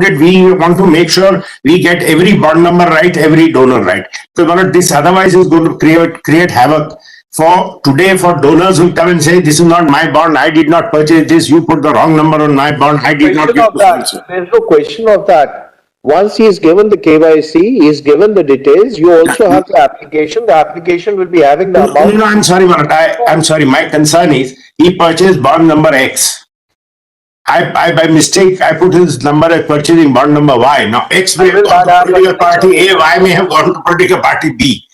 We want to make sure we get every bond number right, every donor right. So this otherwise is going to create havoc for today for donors who come and say, this is not my bond, I did not purchase this, you put the wrong number on my bond, I did not get that. There's no question of that. Once he is given the KYC, he is given the details, you also have the application. The application will be having the amount. No, I'm sorry, I'm sorry. My concern is he purchased bond number X. I by mistake, I put his number as purchasing bond number Y. Now, X may have gone to political party A, Y may have gone to political party B.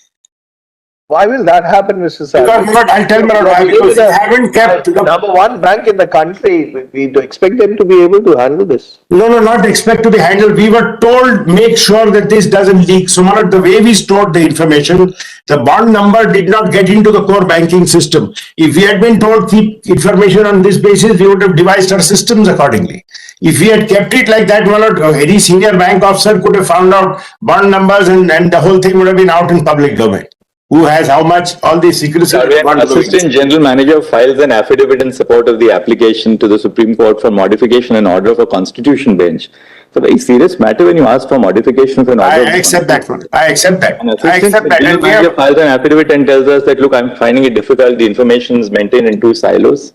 Why will that happen, Mr. Salve? Because I'll tell you why. Because they haven't kept number one bank in the country. We expect them to be able to handle this. No, not expect to be handled. We were told make sure that this doesn't leak. So, the way we stored the information, the bond number did not get into the core banking system. If we had been told keep information on this basis, we would have devised our systems accordingly. If we had kept it like that, any senior bank officer could have found out bond numbers and the whole thing would have been out in public domain. Who has how much, all these secrets. Assistant General Manager files an affidavit in support of the application to the Supreme Court for modification and order of a constitution bench. It's a very serious matter when you ask for modification of an order. I accept that one. I accept that. I accept that. General Manager files an affidavit and tells us that, look, I'm finding it difficult. The information is maintained in two silos.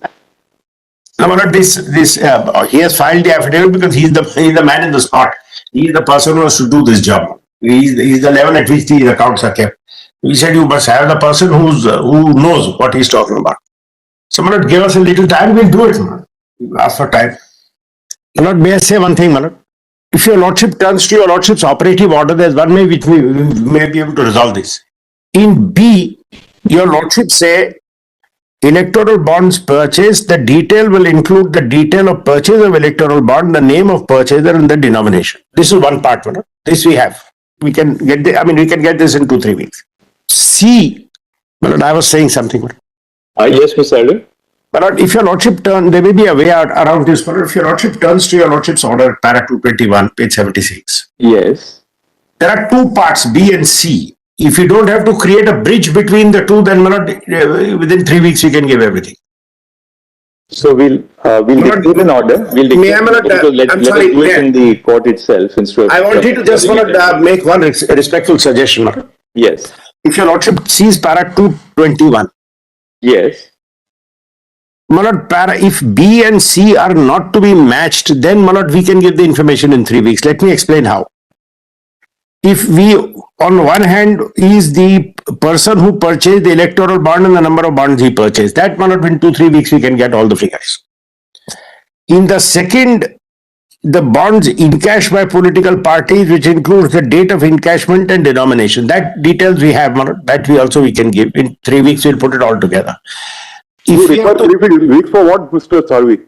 No, he has filed the affidavit because he's the man in the spot. He's the person who has to do this job. He's the level at which the accounts are kept. We said you must have the person who knows what he's talking about. So, give us a little time, we'll do it. Ask for time. May I say one thing, if your lordship turns to your lordship's operative order, there's one way which we may be able to resolve this. In B, your lordship say electoral bonds purchased, the detail will include the detail of purchase of electoral bond, the name of purchaser and the denomination. This is one part. This we have. We can get we can get this in 2-3 weeks. C, I was saying something. Yes, Mr. Salve. But if your lordship turns, there may be a way out around this. But if your lordship turns to your lordship's order, para 221, page 76. Yes. There are two parts, B and C. If you don't have to create a bridge between the two, then within 3 weeks you can give everything. So we'll give an order. We'll let it do it in the court itself instead. I wanted to just make one respectful suggestion. Yes. If your lordship sees para 221. Yes. If B and C are not to be matched, then we can give the information in 3 weeks. Let me explain how. If we, on one hand, is the person who purchased the electoral bond and the number of bonds he purchased, that in 2-3 weeks we can get all the figures. In the second, the bonds encashed by political parties, which includes the date of encashment and denomination. That details we have, that we can give. In 3 weeks, we'll put it all together. If we have to wait for what, Mr. Salve?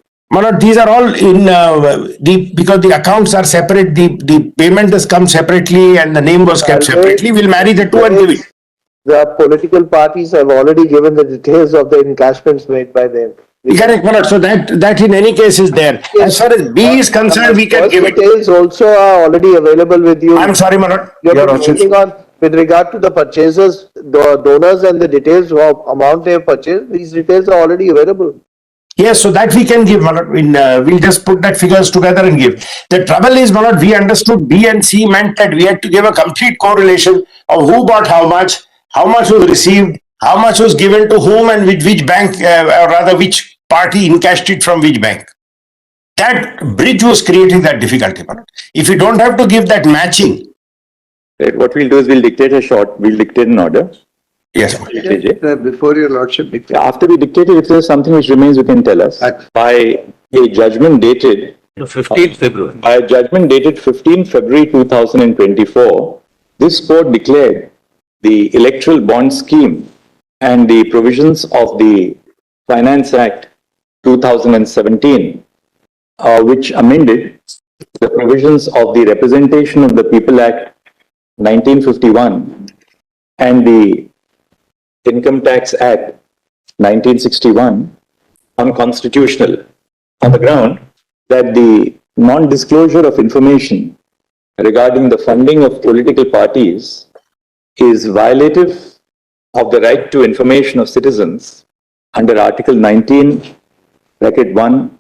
These are all in because the accounts are separate, the payment has come separately and the name was kept separately. We'll marry the two and give it. The political parties have already given the details of the encashments made by them. Correct, so that in any case is there. Yes. As far as B is concerned, we can give it. Details also are already available with you. I'm sorry, You're working on with regard to the purchasers, the donors and the details of amount they have purchased. These details are already available. Yes, so that we can give. We'll just put that figures together and give. The trouble is, we understood B and C meant that we had to give a complete correlation of who bought how much was received, how much was given to whom and with which bank, or rather which party encashed it from which bank. That bridge was creating that difficulty. If you don't have to give that matching. Right, what we'll do is we'll dictate an order. Yes. Before your lordship dictate. After we dictate it, if there's something which remains, you can tell us. By a judgment dated 15th February. By a judgment dated 15 February 2024, this court declared the electoral bond scheme and the provisions of the Finance Act 2017, which amended the provisions of the Representation of the People Act 1951 and the Income Tax Act 1961 unconstitutional on the ground that the non-disclosure of information regarding the funding of political parties is violative of the right to information of citizens under Article 19, bracket 1,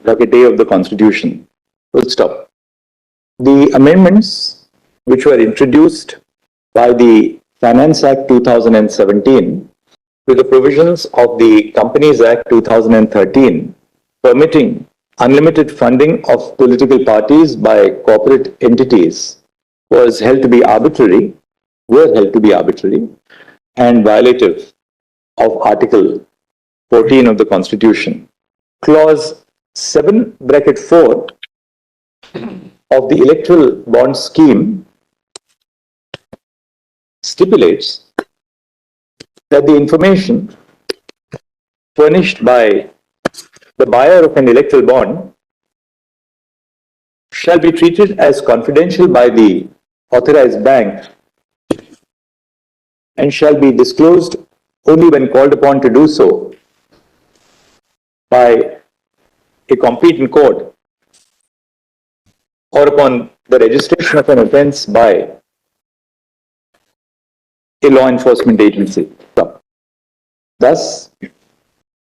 bracket A of the Constitution. Full stop. the amendments which were introduced by the Finance Act 2017 to the provisions of the Companies Act 2013 permitting unlimited funding of political parties by corporate entities were held to be arbitrary and violative of Article 14 of the Constitution. Clause 7(4) of the electoral bond scheme stipulates that the information furnished by the buyer of an electoral bond shall be treated as confidential by the authorized bank and shall be disclosed only when called upon to do so by a competent court or upon the registration of an offence by a law enforcement agency. Thus,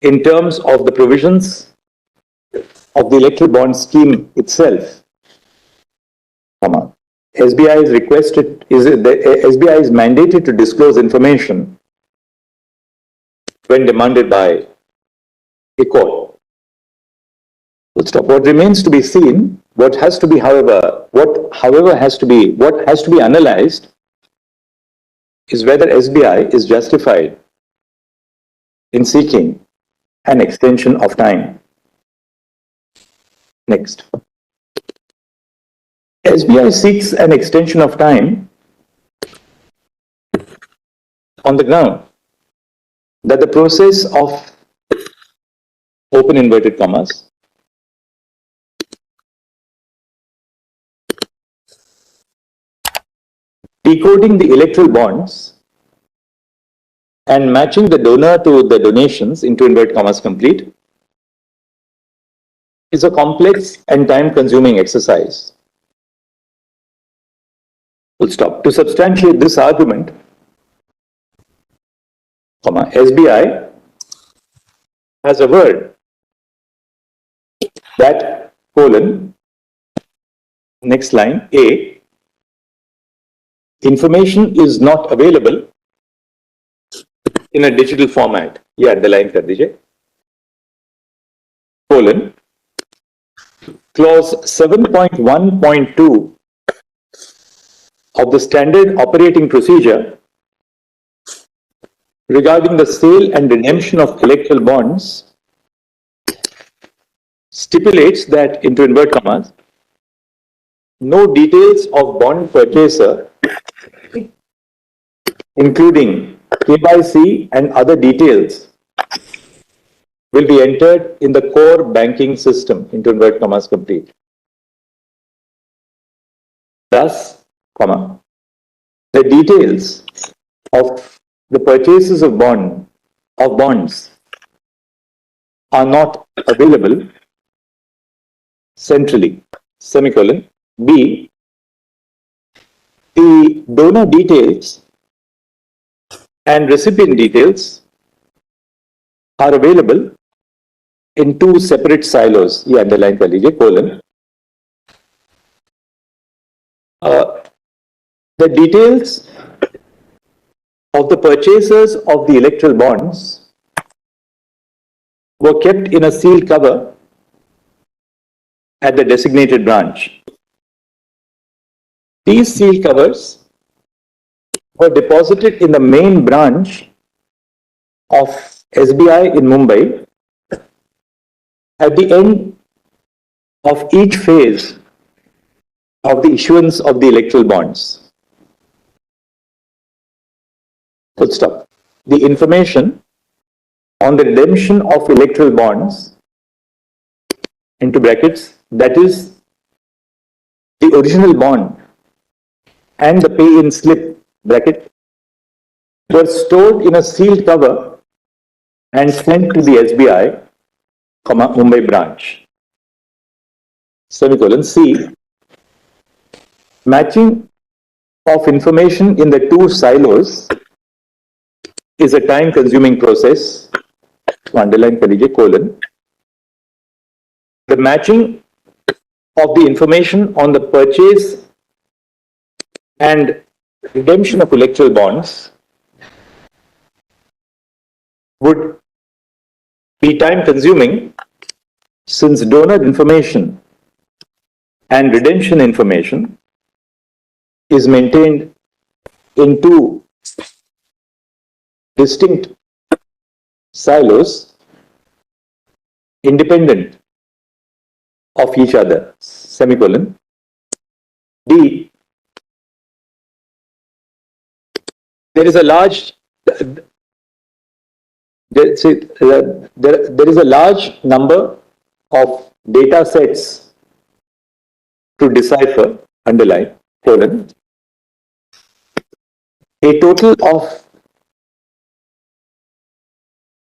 in terms of the provisions of the electoral bond scheme itself, SBI is mandated to disclose information when demanded by a court. What remains to be seen, what has to be analyzed is whether SBI is justified in seeking an extension of time. Next. SBI seeks an extension of time on the ground that the process of open inverted commas decoding the electoral bonds and matching the donor to the donations into inverted commas complete is a complex and time-consuming exercise. Full stop. To substantiate this argument, SBI has a word that next line A, information is not available in a digital format. Yeah, the line kar dijiye. Clause 7.1.2 of the standard operating procedure regarding the sale and redemption of electoral bonds stipulates that, into inverted commas, no details of bond purchaser, including KYC and other details, will be entered in the core banking system, into inverted commas complete. Thus, the details of the purchases of bonds are not available centrally. Semicolon. B, the donor details and recipient details are available in two separate silos. ये underline कर लीजिए, colon. The details of the purchasers of the electoral bonds were kept in a sealed cover at the designated branch. These sealed covers were deposited in the main branch of SBI in Mumbai at the end of each phase of the issuance of the electoral bonds. Full stop. The information on the redemption of electoral bonds, into brackets, that is the original bond and the pay-in slip, bracket, were stored in a sealed cover and sent to the SBI, Mumbai branch. Semicolon. C, matching of information in the two silos is a time-consuming process. Underline कर लीजिए, colon. The matching of the information on the purchase and redemption of electoral bonds would be time consuming, since donor information and redemption information is maintained in two distinct silos independent of each other, semicolon. D, there is a large there is a large number of data sets to decipher, underline, colon. A total of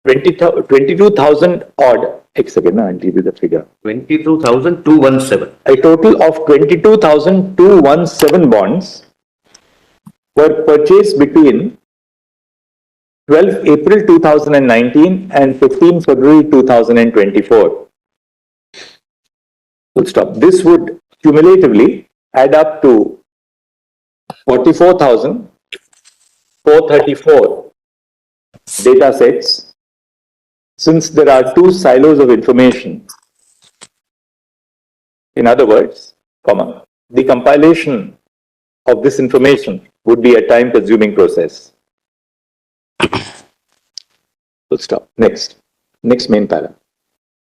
22,000 odd, I'll give you the figure. 22,217. A total of 22,217 bonds were purchased between 12 April 2019 and 15 February 2024. Full stop. This would cumulatively add up to 44,434 data sets, since there are two silos of information. In other words, the compilation of this information would be a time-consuming process. Full stop. Next main para.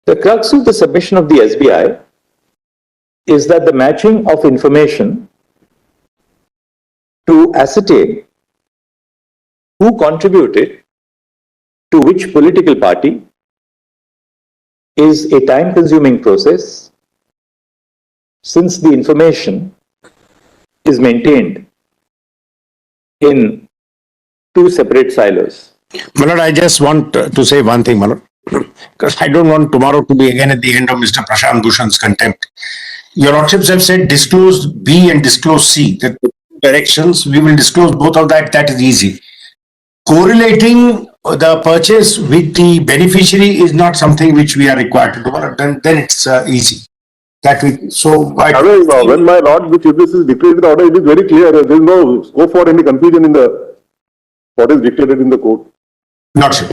The crux of the submission of the SBI is that the matching of information to ascertain who contributed to which political party is a time-consuming process, since the information is maintained in two separate silos. Malad, I just want to say one thing, Malad, because I don't want tomorrow to be again at the end of Mr. Prashant Bhushan's contempt. Your Lordships have said disclose B and disclose C, the directions. We will disclose both of that. That is easy. Correlating the purchase with the beneficiary is not something which we are required to do. Then it's easy. When my lord, which if this is dictated order, it is very clear. There is no scope for any confusion in the what is dictated in the court. Not sure.